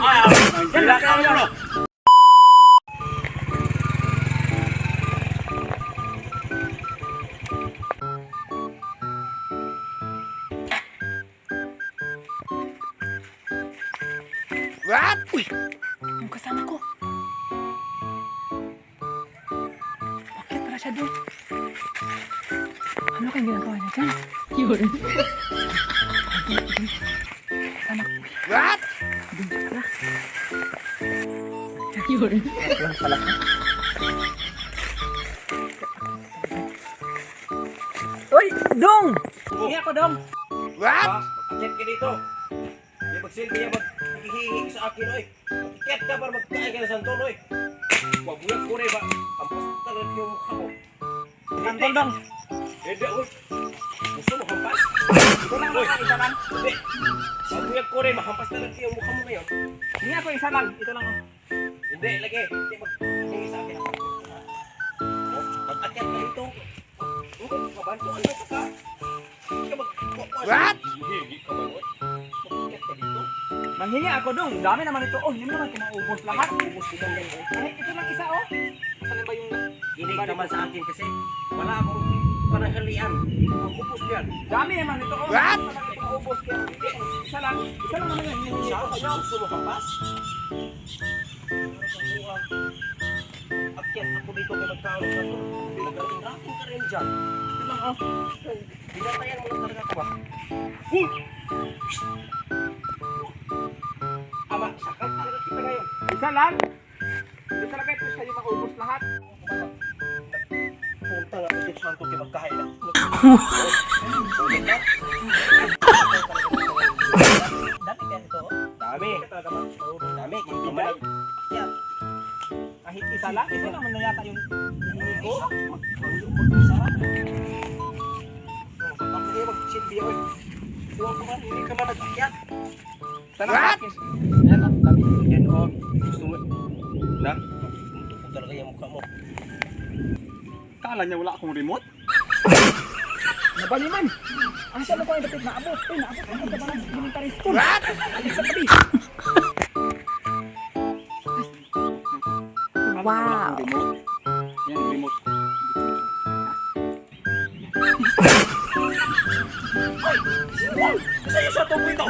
What? Uy! Yung kasama ko. Bakit para siya doon? Ano kayong ginagawa niya dyan? Yun. Kasama ko. What? Doon siya pala. Yun. Yan pala. Uy! Dong! Hindi ako, Dong. What? Mag-chat ka dito. May magsilbi niya maghihingi sa akin, oy. Mag-chat ka para magkain ka na Santol, oy. Wabulag ko rin ba? Ang pasta na yung mukha mo. Santol, Dong. Hindi, oy. Gusto mo hampas? Ito lang mga isa lang. Hindi. Wabulag ko rin, mahampas na lang yung mukha mo ngayon. Hindi ako isa lang. Ito lang. Hindi, lagi. Hindi, maghihingi sa akin. Oh, mag-chat ka dito. Mabanto, ano ka? Hindi ka What? Hihingi ka ba, oy? Mag-chat ka dito. Manghingi ako, Dong. Dami naman ito. Oh, hindi mo naman kinaubos lahat. Ubus ko lang yan, oy. Ay, ito lang isa, oh. Saan ba yung... Ginig naman sa akin kasi wala akong pananghalian. Ang ubos yan. Dami naman ito, oh. What? Hindi naman kinaubos kaya. Hindi, isa lang. Isa lang naman yan. Hinihingi Siya, ko kaya sa'yo. gusto mo kampas? Akyat ako dito kay magkaroon sa to. Pinagaling ka rin dyan. Ito lang, oh. Binatayan mo lang talaga ko ba? Ama, sakal talaga kita ngayon. Isa lang. Hindi talaga ito sa'yo maubos lahat. Punta nga ito sa kay magkain na. Dami kaya ito, oh. Dami. Dami. Gimbalay. Akyat. Kahit isa lang. Isa lang man na yata yung hinihingi ko. Isa lang. Bakit kayo mag-silbi oy? Huwag ko man, hindi ka man nag-akyat. Isa lang What? sa akin. Ayan, oh. Dami. Yan o. Gusto mo. Na? Tutok talaga yung mukha mo. Kala niya wala akong remote? Nabaliman! Asa mo ko yung dapat naabot? Uy, naabot ako sa mga elementary school. What? Alis sa tabi. Wow. Yan yung remote. Kasi yung sa tubo ito.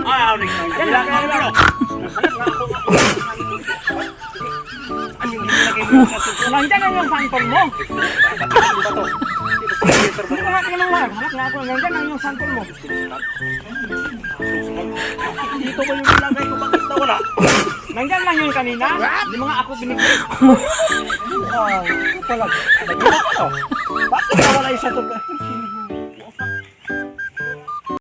Ay, ano rin. Yan lang, yan lang. Ano yung nilagay mo sa tubo? Nandiyan na yung santol mo. Ano ba to? Hindi ko nga tinanong. Hanap nga ako. Nandiyan na yung santol mo. Dito ba yung nilagay ko? Bakit nawala? Nandiyan lang yung kanina. Hindi mo nga ako binigay. Wow, ito pala. Nagina ka no? Bakit nawala yung sa tubo?